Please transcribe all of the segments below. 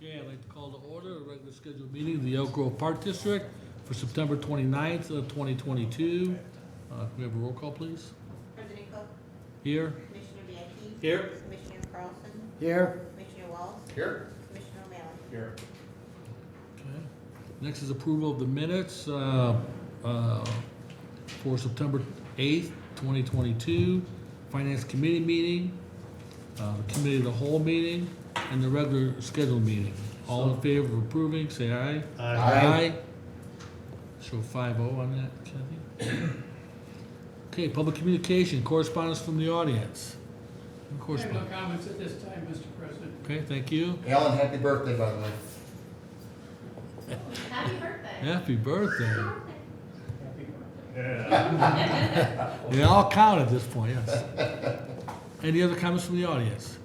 Okay, I'd like to call to order a regular scheduled meeting of the Elk Grove Park District for September 29th of 2022. Can we have a roll call, please? President Cook, Here? Commissioner Bianchi. Here. Commissioner Carlson, Here. Commissioner Walsh, Here. Commissioner O'Malley. Here. Okay. Next is approval of the minutes for September 8th, 2022, Finance Committee meeting, Committee of the Whole meeting, and the regular scheduled meeting. All in favor of approving, say aye. Aye. Show 5-0 on that, Kathy. Okay, public communication, correspondence from the audience. I have no Correspondence. comments at this time, Mr. President. Okay, thank you. Alan, happy birthday, by the way. Happy birthday. Happy birthday. Happy birthday. They all count at this point, yes. Any other comments from the audience?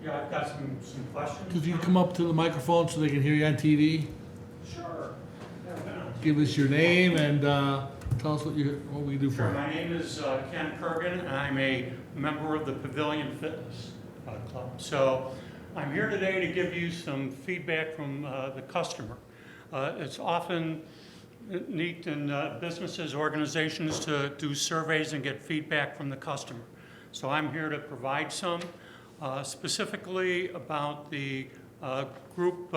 Yeah, I've got some questions. Could you come up to the microphone so they can hear you on TV? Sure. Give us your name and tell us what we do for Sure, you. my name is Ken Kurgan, and I'm a member of the Pavilion Fitness Club. So I'm here today to give you some feedback from the customer. It's often neat in businesses, organizations to do surveys and get feedback from the customer. So I'm here to provide some, specifically about the group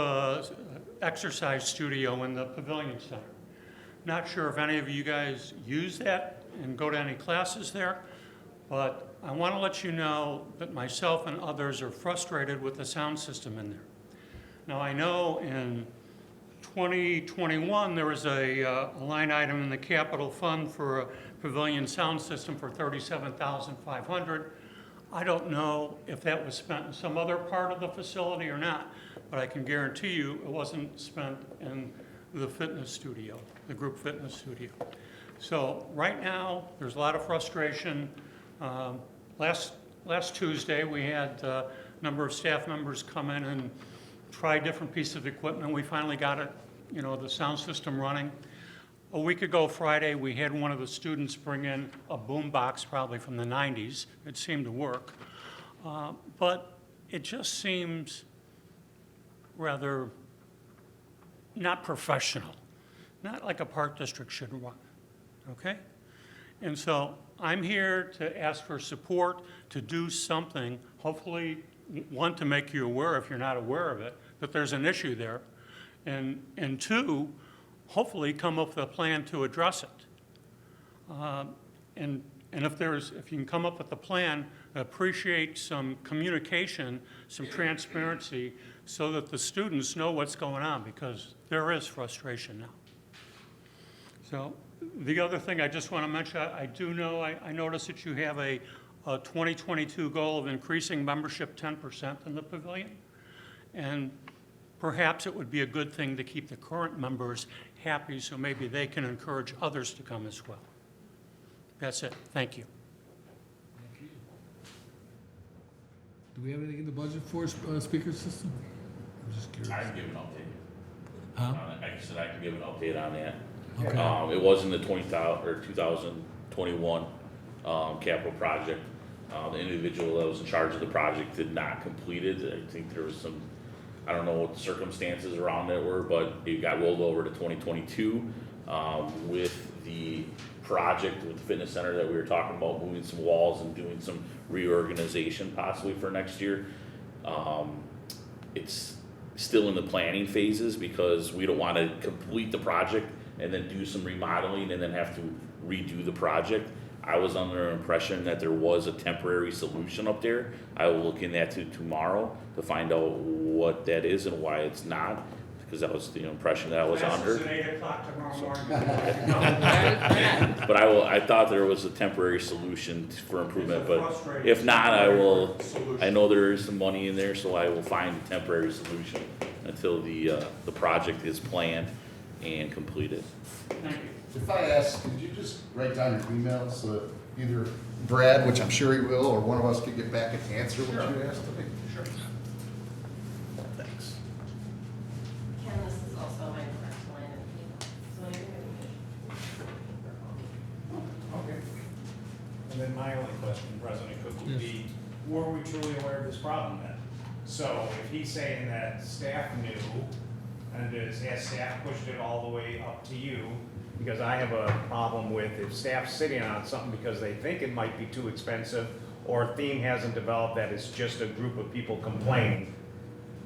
exercise studio in the Pavilion Center. Not sure if any of you guys use that and go to any classes there, but I want to let you know that myself and others are frustrated with the sound system in there. Now, I know in 2021, there was a line item in the capital fund for a pavilion sound system for $37,500. I don't know if that was spent in some other part of the facility or not, but I can guarantee you it wasn't spent in the fitness studio, the group fitness studio. So right now, there's a lot of frustration. Last Tuesday, we had a number of staff members come in and try different pieces of equipment. We finally got it, the sound system running. A week ago Friday, we had one of the students bring in a boom box, probably from the 90s. It seemed to work. But it just seems rather not professional, not like a park district should run, okay? And so I'm here to ask for support to do something, hopefully, one, to make you aware, if you're not aware of it, that there's an issue there, and two, hopefully come up with a plan to address it. And if you can come up with a plan, appreciate some communication, some transparency, so that the students know what's going on, because there is frustration now. So the other thing I just want to mention, I do know, I noticed that you have a 2022 goal of increasing membership 10% in the pavilion. And perhaps it would be a good thing to keep the current members happy, so maybe they can encourage others to come as well. That's it. Thank you. Thank you. Do we have anything in the budget for speaker system? I'm just curious. I can give an update. Huh? Like I said, I can give an update on that. Okay. It was in the 2021 capital project. The individual that was in charge of the project did not complete it. I think there was some, I don't know what the circumstances around it were, but it got rolled over to 2022 with the project with the fitness center that we were talking about, moving some walls and doing some reorganization possibly for next year. It's still in the planning phases because we don't want to complete the project and then do some remodeling and then have to redo the project. I was under the impression that there was a temporary solution up there. I will look in that tomorrow to find out what that is and why it's not, because that was the impression that I was under. Classes at 8 o'clock tomorrow morning. But I thought there was a temporary solution for improvement, but if not, I know there is some money in there, so I will find a temporary solution until the project is planned and completed. Thank you. If I ask, could you just write down your email so that either Brad, which I'm sure he will, or one of us could get back and answer what you asked of me? Sure. Thanks. Ken, this is also my direct line and email, so anything Okay. And then my only question, President Cook, Yes. would be, were we truly aware of this problem then? So if he's saying that staff knew, and has staff pushed it all the way up to you? Because I have a problem with if staff's sitting on something because they think it might be too expensive, or a theme hasn't developed that it's just a group of people complaining,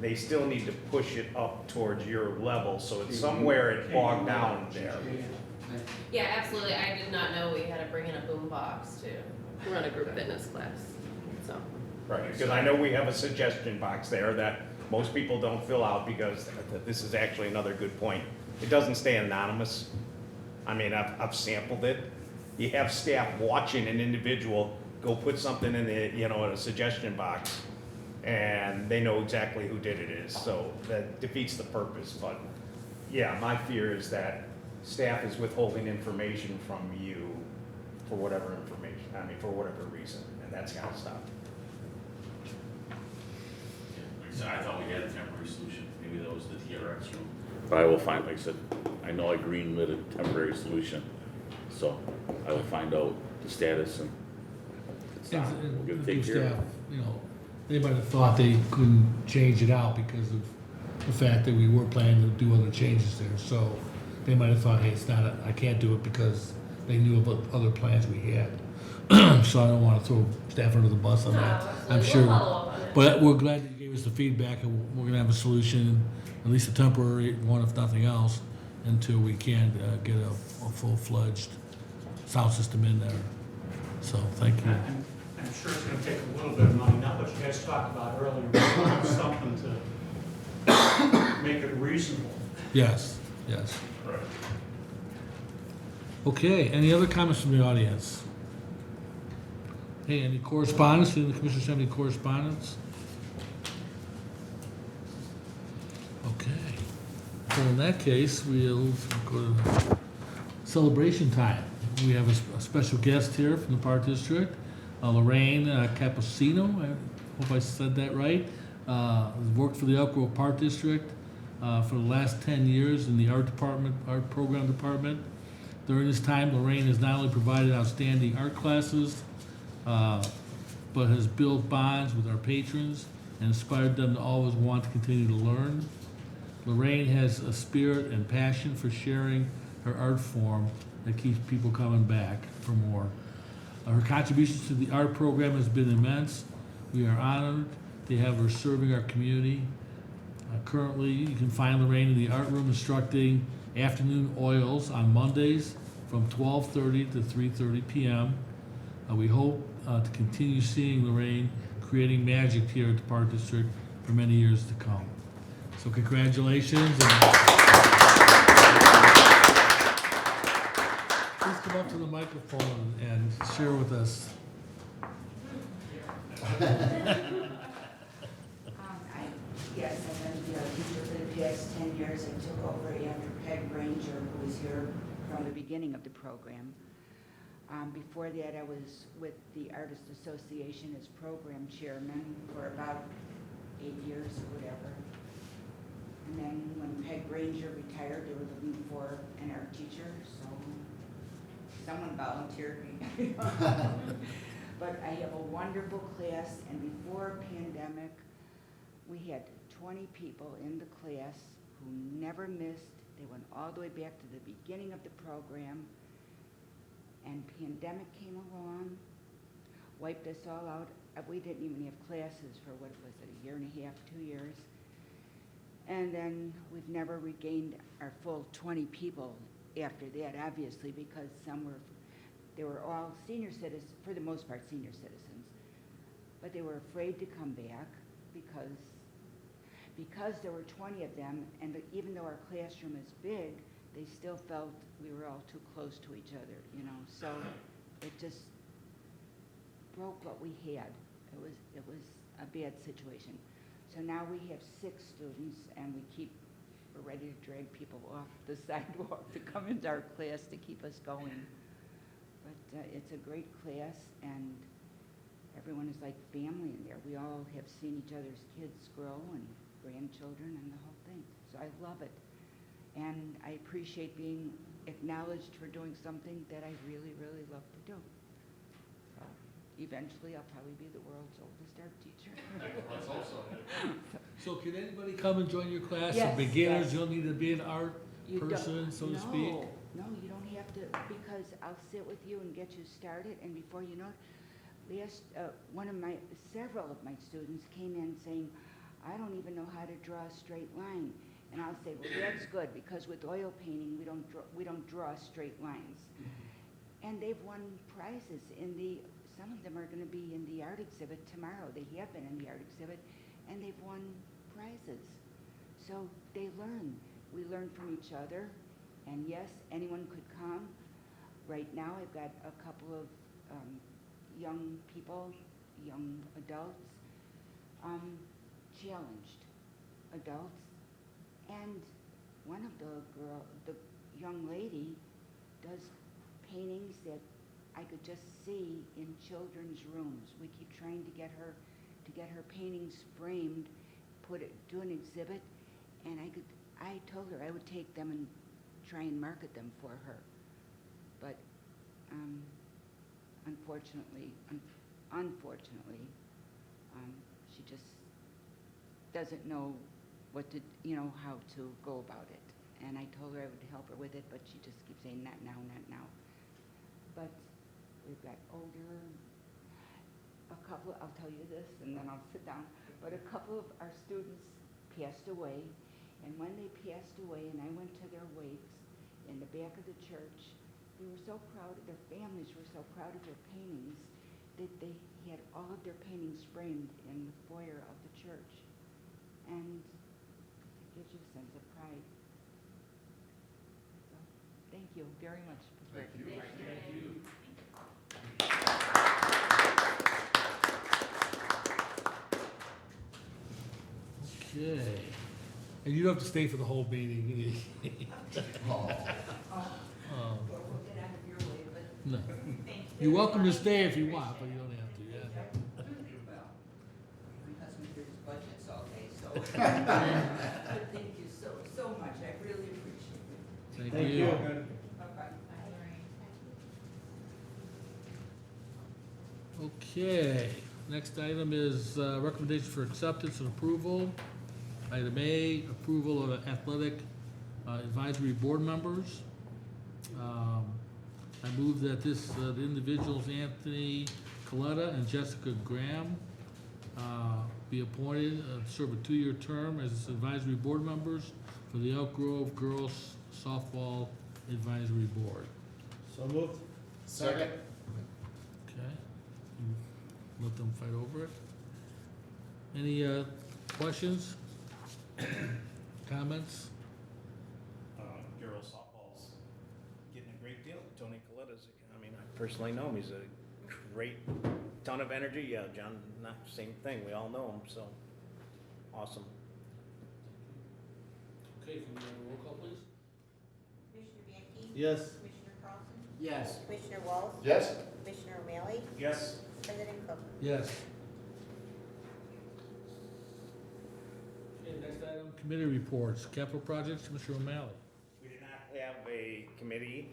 they still need to push it up towards your level, so it's somewhere it bogged down there. Yeah, absolutely. I did not know we had to bring in a boom box to run a group fitness class, so. Right, because I know we have a suggestion box there that most people don't fill out because this is actually another good point. It doesn't stay anonymous. I mean, I've sampled it. You have staff watching an individual go put something in the, in a suggestion box, and they know exactly who did it is, so that defeats the purpose. But yeah, my fear is that staff is withholding information from you for whatever for whatever reason, and that's gotta stop. Like I said, I thought we had a temporary solution, maybe that was the TRX room. But I will find, like I said, I know I greenlit a temporary solution, so I will find out the status and if it's not, we'll get it taken care of. Staff, they might have thought they couldn't change it out because of the fact that we were planning to do other changes there. So they might have thought, hey, it's not, I can't do it because they knew about other plans we had. So I don't want to throw staff under the bus on No, that. absolutely. I'm We'll sure. follow up on it. But we're glad that you gave us the feedback, and we're gonna have a solution, at least a temporary one, if nothing else, until we can get a full-fledged sound system in there. So, thank you. I'm sure it's gonna take a little bit of money, not what you guys talked about earlier, but something to make it reasonable. Yes, yes. Right. Okay, any other comments from the audience? Hey, any correspondence? Do the commissioners have any correspondence? Okay. Well, in that case, we'll go to celebration time. We have a special guest here from the Park District, Lorraine Cappuccino. I hope I said that right. Worked for the Elk Grove Park District for the last 10 years in the art program department. During this time, Lorraine has not only provided outstanding art classes, but has built bonds with our patrons and inspired them to always want to continue to learn. Lorraine has a spirit and passion for sharing her art form that keeps people coming back for more. Her contributions to the art program has been immense. We are honored to have her serving our community. Currently, you can find Lorraine in the art room instructing afternoon oils on Mondays from 12:30 to 3:30 p.m. We hope to continue seeing Lorraine creating magic here at the Park District for many years to come. So congratulations. And please come up to the microphone and share with us. Yes, I've been a teacher for the past 10 years. I took over after Peg Granger, who was here from the beginning of the program. Before that, I was with the Artist Association as program chairman for about 8 years or whatever. And then when Peg Granger retired, they were looking for an art teacher, so someone volunteered me. But I have a wonderful class, and before pandemic, we had 20 people in the class who never missed. They went all the way back to the beginning of the program, and pandemic came along, wiped us all out. We didn't even have classes for, what was it, a year and a half, 2 years. And then we've never regained our full 20 people after that, obviously, because they were all senior citizens, for the most part senior citizens, but they were afraid to come back because there were 20 of them, and even though our classroom is big, they still felt we were all too close to each other, so it just broke what we had. It was a bad situation. So now we have 6 students, and we're ready to drag people off the sidewalk to come into our class to keep us going. But it's a great class, and everyone is like family in there. We all have seen each other's kids grow and grandchildren and the whole thing. So I love it. And I appreciate being acknowledged for doing something that I really, really love to do. So eventually I'll probably be the world's oldest art teacher. Let's hope so. So can anybody come and join your class? Yes, For beginners, yes. you don't need to be an art You don't- person, so to speak? No, you don't have to, because I'll sit with you and get you started, and before you know it, several of my students came in saying, I don't even know how to draw a straight line. And I'll say, well, that's good, because with oil painting, we don't draw straight lines. And they've won prizes some of them are gonna be in the art exhibit tomorrow. They have been in the art exhibit, and they've won prizes. So they learn. We learn from each other, and yes, anyone could come. Right now, I've got a couple of young people, young adults, challenged adults, and one of the young lady does paintings that I could just see in children's rooms. We keep trying to get her paintings framed, do an exhibit, and I told her I would take them and try and market them for her. But unfortunately, she just doesn't know how to go about it. And I told her I would help her with it, but she just keeps saying, not now, not now. But we've got I'll tell you this and then I'll sit down, but a couple of our students passed away, and when they passed away and I went to their wakes in the back of the church, they were so proud, their families were so proud of their paintings that they had all of their paintings framed in the foyer of the church. And it gives you a sense of pride. So, thank you very much for Thank you. Thank you. Okay. And you don't have to stay for the whole meeting. Oh, Um, We'll get out of your way, but No. thank you. You're welcome to stay if you want, but you don't have to, yeah. Well, my husband hears budgets all day, so. But thank you so much. I really appreciate it. Thank you. Bye-bye. Okay, next item is recommendation for acceptance and approval. Item A, approval of athletic advisory board members. I move that the individuals Anthony Coletta and Jessica Graham be appointed, serve a 2-year term as advisory board members for the Elk Grove Girls Softball Advisory Board. So moved. second? Okay? Let them fight over it. Any questions? Comments? Girls softball's getting a great deal. Tony Coletta's, I personally know him. He's a great, ton of energy. Yeah, John, same thing. We all know him, so awesome. Okay, can we have a roll call, please? Commissioner Bianchi? Yes. Commissioner Carlson? Yes. Commissioner Walsh? Yes? Commissioner O'Malley? Yes. President Cook? Yes. Okay, next item, committee reports, capital projects, Commissioner O'Malley. We did not have a committee.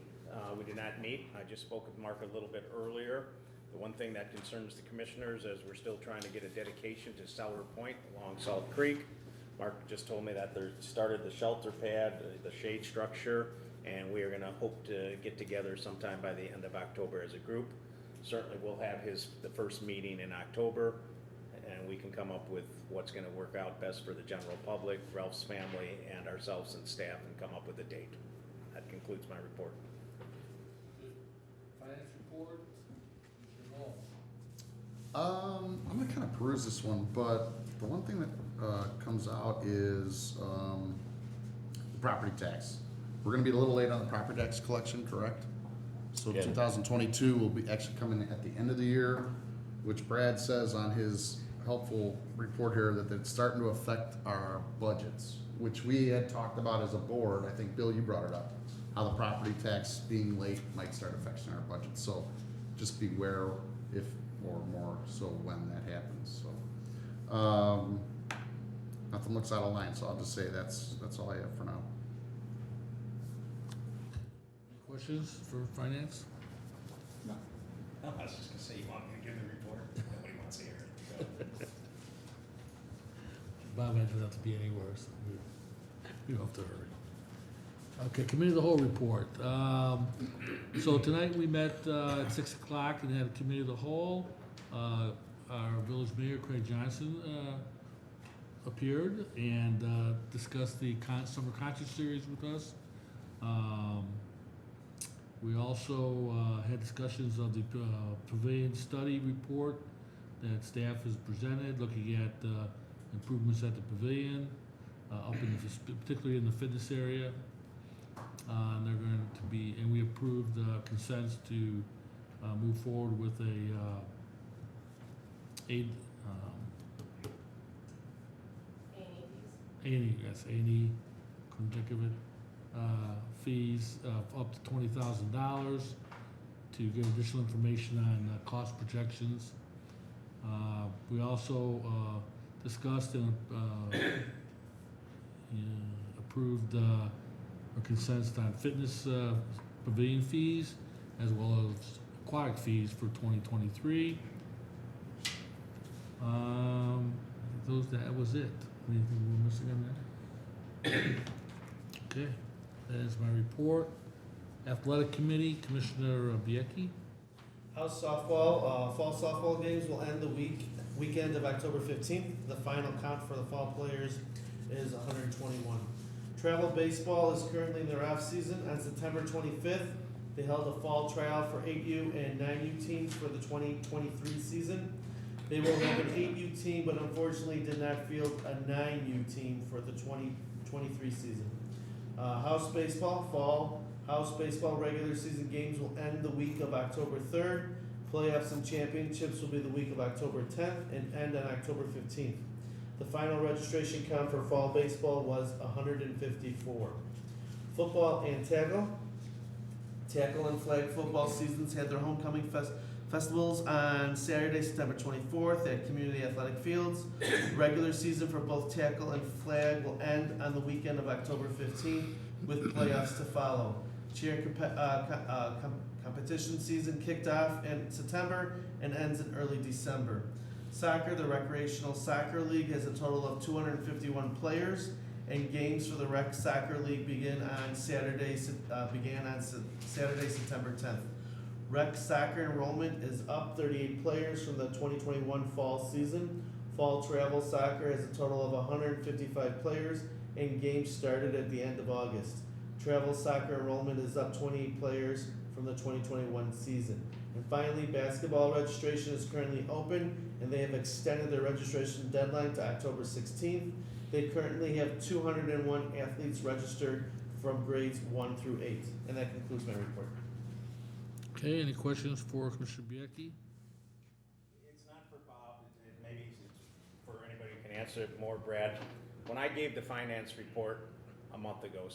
We did not meet. I just spoke with Mark a little bit earlier. The one thing that concerns the commissioners is we're still trying to get a dedication to Stellar Point along Salt Creek. Mark just told me that they started the shelter pad, the shade structure, and we are gonna hope to get together sometime by the end of October as a group. Certainly we'll have the first meeting in October, and we can come up with what's gonna work out best for the general public, Ralph's family, and ourselves and staff, and come up with a date. That concludes my report. Finance report, Commissioner Wall. I'm gonna kind of peruse this one, but the one thing that comes out is the property tax. We're gonna be a little late on the property tax collection, correct? So Yeah. 2022 will be actually coming at the end of the year, which Brad says on his helpful report here that it's starting to affect our budgets, which we had talked about as a board. I think, Bill, you brought it up, how the property tax being late might start affecting our budget. So just beware if, or more so when that happens, so. Nothing looks out of line, so I'll just say that's all I have for now. Any questions for finance? I was just gonna say, you want me to give the report? Bob doesn't have to be any worse. We don't have to hurry. Okay, committee of the whole report. So tonight we met at 6 o'clock and had a committee of the whole. Our village mayor, Craig Johnson, appeared and discussed the summer concert series with us. We also had discussions of the pavilion study report that staff has presented, looking at improvements at the pavilion, particularly in the fitness area. And they're going to be, and we approved consents to move forward with A&E, couldn't think of it, fees of up to $20,000 to get additional information on cost projections. We also discussed and approved or consents on fitness pavilion fees as well as aquatic fees for 2023. That was it. Anything we're missing on that? Okay, that is my report. Athletic Committee, Commissioner Biecki. House softball, fall softball games will end the weekend of October 15th. The final count for the fall players is 121. Travel baseball is currently in their off season. On September 25th, they held a fall tryout for 8U and 9U teams for the 2023 season. They will have an 8U team, but unfortunately did not field a 9U team for the 2023 season. House baseball, fall house baseball regular season games will end the week of October 3rd. Playoffs and championships will be the week of October 10th and end on October 15th. The final registration count for fall baseball was 154. Football and tackle. Tackle and flag football seasons had their homecoming festivals on Saturday, September 24th at Community Athletic Fields. Regular season for both tackle and flag will end on the weekend of October 15th with playoffs to follow. Cheer competition season kicked off in September and ends in early December. Soccer, the Recreational Soccer League has a total of 251 players, and games for the Rec Soccer League began on Saturday, September 10th. Rec Soccer enrollment is up 38 players from the 2021 fall season. Fall Travel Soccer has a total of 155 players, and games started at the end of August. Travel Soccer enrollment is up 28 players from the 2021 season. And finally, basketball registration is currently open, and they have extended their registration deadline to October 16th. They currently have 201 athletes registered from grades 1 through 8. And that concludes my report. Okay, any questions for Commissioner Biecki? It's not for Bob, maybe it's for anybody who can answer it more, Brad. When I gave the finance report a month ago,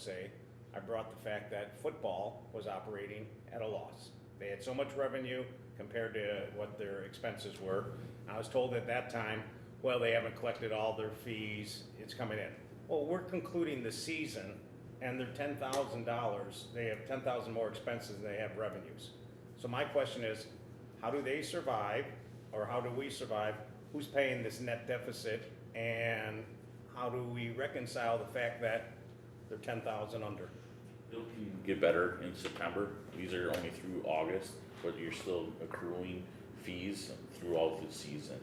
I brought the fact that football was operating at a loss. They had so much revenue compared to what their expenses were. I was told at that time, well, they haven't collected all their fees, it's coming in. Well, we're concluding the season and they're $10,000, they have 10,000 more expenses than they have revenues. So my question is, how do they survive, or how do we survive? Who's paying this net deficit, and how do we reconcile the fact that they're 10,000 under? It'll get better in September. These are only through August, but you're still accruing fees throughout the season.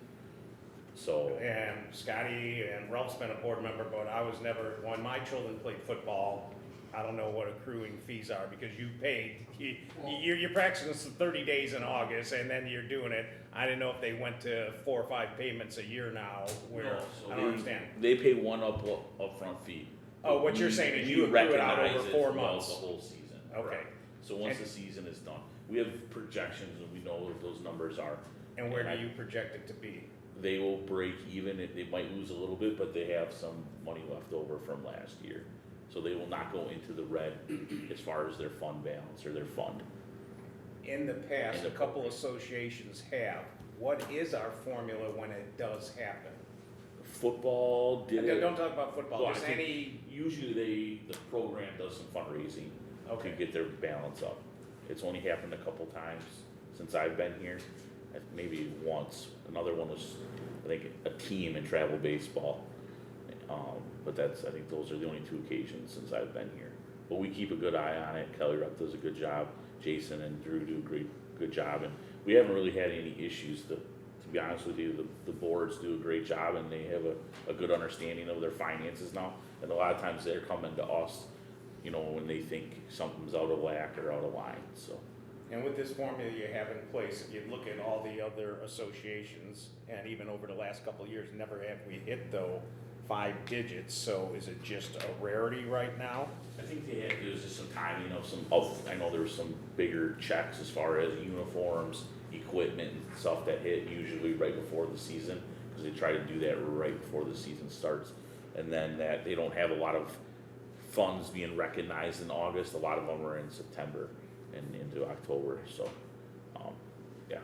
So. And Scotty and Ralph's been a board member, but I was never, when my children played football, I don't know what accruing fees are, because you paid, you're practicing 30 days in August and then you're doing it. I didn't know if they went to 4 or 5 payments a year now, where, No, so I don't understand. They pay one upfront fee. Oh, what you're saying is you accrue it out recognize over it 4 throughout months. the whole season. Okay. Correct. So once And- the season is done, we have projections and we know what those numbers are. And where do you project it to be? They will break even, they might lose a little bit, but they have some money left over from last year. So they will not go into the red as far as their fund balance or their fund. In the past, In a the couple program. associations have. What is our formula when it does happen? Football did it. Don't talk about football, Well, I just think any, Usually the program does some fundraising to Okay. get their balance up. It's only happened a couple times since I've been here. maybe once. Another one was, I think, a team in travel baseball. But I think those are the only 2 occasions since I've been here. But we keep a good eye on it. Kelly Rupp does a good job. Jason and Drew do a good job. And we haven't really had any issues. To be honest with you, the boards do a great job, and they have a good understanding of their finances now. And a lot of times they're coming to us, you know, when they think something's out of whack or out of line, so. And with this formula you have in place, if you look at all the other associations, and even over the last couple of years, never have we hit though 5 digits, so is it just a rarity right now? I think there was just some timing of I know there was some bigger checks as far as uniforms, equipment and stuff that hit usually right before the season, because they try to do that right before the season starts. And then that they don't have a lot of funds being recognized in August, a lot of them are in September and into October, so, yeah.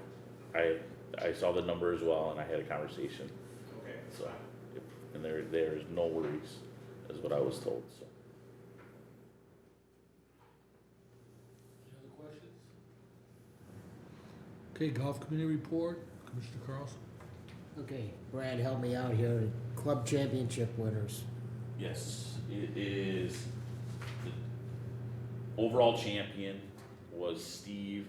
I saw the number as well, and I had a conversation, Okay. so, and there's no worries, is what I was told, so. Any other questions? Okay, golf committee report, Commissioner Carlson. Okay, Brad, help me out here. Club championship winners. Yes, it is, the overall champion was Steve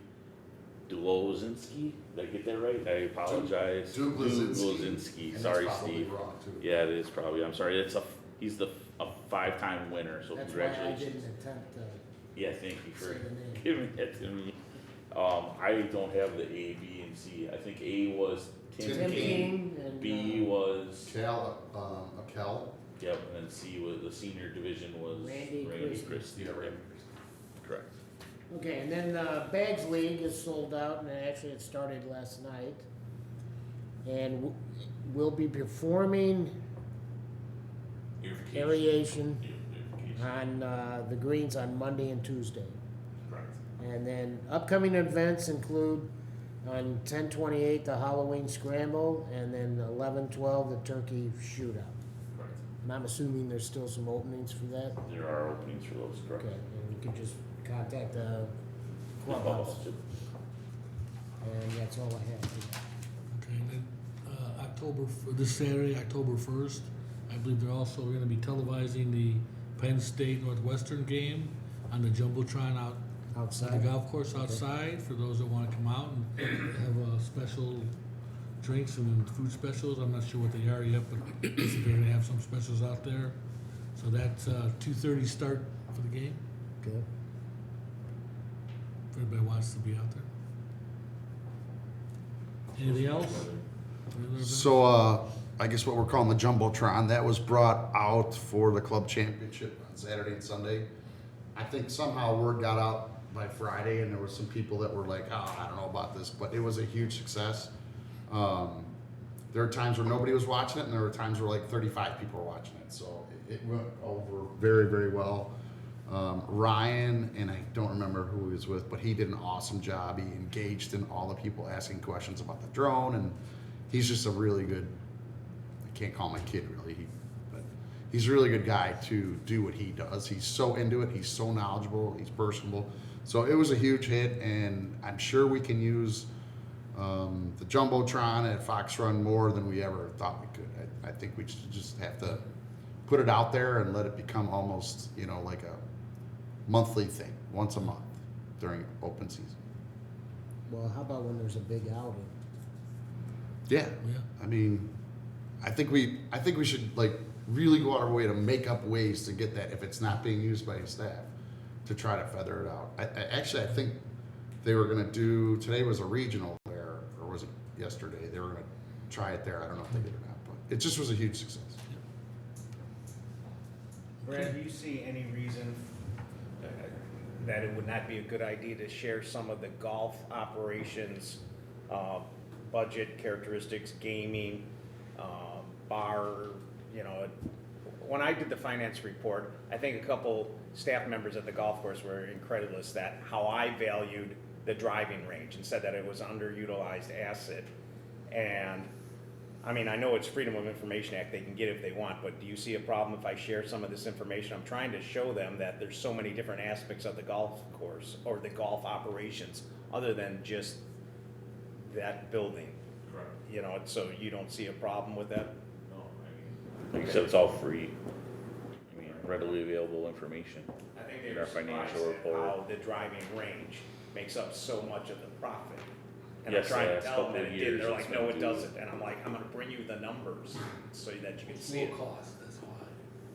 Dlozinski. Did I get that right? I apologize. Duke Blazinski. Blazinski. And Sorry, that's probably Steve. wrong, too. Yeah, it is probably. I'm sorry. He's a 5-time winner, so That's why I congratulations. didn't attempt to Yeah, thank you for say the name. giving that to me. I don't have the A, B, and C. I think A was Tim Tim King. King and, B was, Cal, Cal, yep, and then C was, the senior division was Randy Christie. Christie. Yeah, Randy. Correct. Okay, and then Bags League is sold out, and actually it started last night. And we'll be performing Unification. aeration Unification. on the greens on Monday and Tuesday. Correct. And then upcoming events include on 10/28 the Halloween Scramble, and then 11/12 the Turkey Shootout. Correct. And I'm assuming there's still some openings for that. There are openings for those, correct? Okay, and you can just contact the clubhouse, and that's all I have. Okay, and then, this Saturday, October 1st, I believe they're also gonna be televising the Penn State Northwestern game on the Jumbotron out at the Outside. golf course outside, for those that wanna come out and have special drinks and food specials. I'm not sure what they are yet, but I think they're gonna have some specials out there. So that's 2:30 start for the game, Okay. if anybody wants to be out there. Anything else? Any other events? So, I guess what we're calling the Jumbotron, that was brought out for the club championship on Saturday and Sunday. I think somehow word got out by Friday, and there were some people that were like, oh, I don't know about this, but it was a huge success. There were times where nobody was watching it, and there were times where like 35 people were watching it, so it went over very, very well. Ryan, and I don't remember who he was with, but he did an awesome job. He engaged in all the people asking questions about the drone, and he's just a really good, I can't call him a kid really, but he's a really good guy to do what he does. He's so into it, he's so knowledgeable, he's personable. So it was a huge hit, and I'm sure we can use the Jumbotron at Fox Run more than we ever thought we could. I think we just have to put it out there and let it become almost, like a monthly thing, once a month during open season. Well, how about when there's a big outing? Yeah, Yeah. I mean, I think we should like really go out of our way to make up ways to get that if it's not being used by staff, to try to feather it out. I think they were gonna do, today was a regional there, or was it yesterday? They were gonna try it there. I don't know if they did or not, but it just was a huge success. Brad, do you see any reason that it would not be a good idea to share some of the golf operations, budget characteristics, gaming, bar, when I did the finance report, I think a couple staff members at the golf course were incredulous that how I valued the driving range and said that it was an underutilized asset. And I mean, I know it's Freedom of Information Act, they can get it if they want, but do you see a problem if I share some of this information? I'm trying to show them that there's so many different aspects of the golf course or the golf operations, other than just that building. Correct. You know, so you don't see a problem with that? No, like you said, it's all free. I mean, readily available information. I think In they our were financial surprised at report. how the driving range makes up so much of the profit. And I'm Yes, trying to last tell them couple that of it did, years they're it's like, no, been it due. doesn't, and I'm like, I'm gonna bring you the numbers so that you can see it. cost, that's why.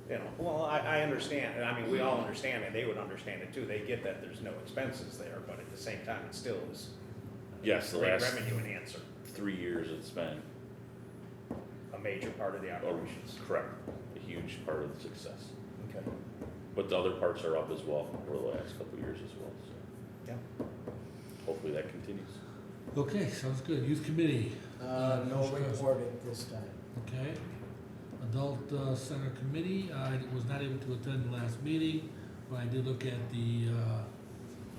You know, well, I understand, and I mean, we all understand, and they would understand it too, they get that there's no expenses there, but at the same time, it still is Yes, the great last revenue enhancer, 3 years it's been, a major part of the operations. correct, a huge part of the success. Okay. But the other parts are up as well over the last couple of years as well, so Yeah. hopefully that continues. Okay, sounds good. Youth committee, No Mr. President. report at this time. okay. Adult Center Committee, I was not able to attend the last meeting, but I did look at the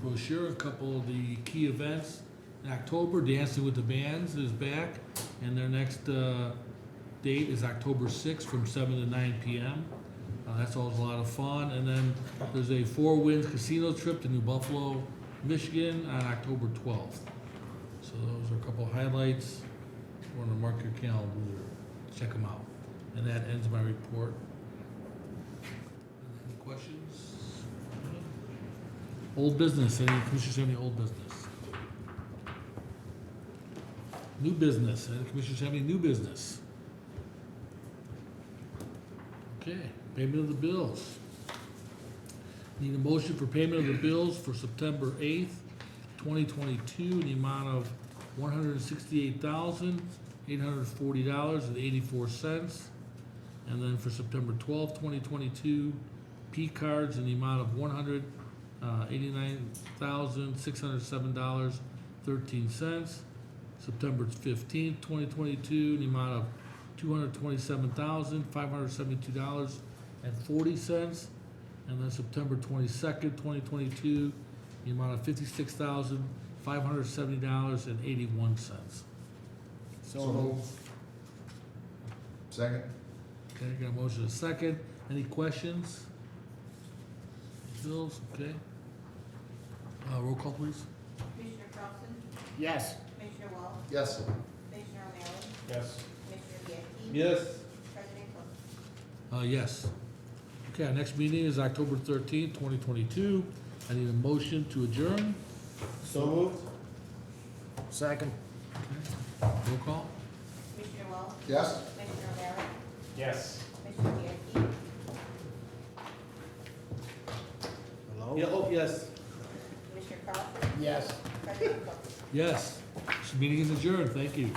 brochure, a couple of the key events. In October, Dancing with the Bands is back, and their next date is October 6th from 7 to 9 p.m. That's always a lot of fun. And then there's a Four Winds Casino trip to New Buffalo, Michigan on October 12th. So those are a couple of highlights. Want to mark your calendar, check them out. And that ends my report. Any questions? Old business, any commissioners have any old business? New business, any commissioners have any new business? Okay, payment of the bills. Need a motion for payment of the bills for September 8th, 2022, in the amount of $168,840.84. And then for September 12th, 2022, P cards in the amount of $189,607.13. September 15th, 2022, in the amount of $227,572.40. And then September 22nd, 2022, the amount of $56,570.81. So moved. Second? Okay, got a motion and a second. Any questions? Bills, okay. Roll call, please. Commissioner Carlson? Yes. Commissioner Walsh? Yes. Commissioner O'Malley? Yes. Commissioner Bianchi? Yes. President Cook? Yes. Okay, our next meeting is October 13th, 2022. I need a motion to adjourn. So moved. Second. Roll call. Commissioner Walsh? Yes? Commissioner O'Malley? Yes. Commissioner Bianchi? Hello? Yeah, oh, yes. Commissioner Carlson? Yes. President Cook? Yes. This meeting is adjourned. Thank you.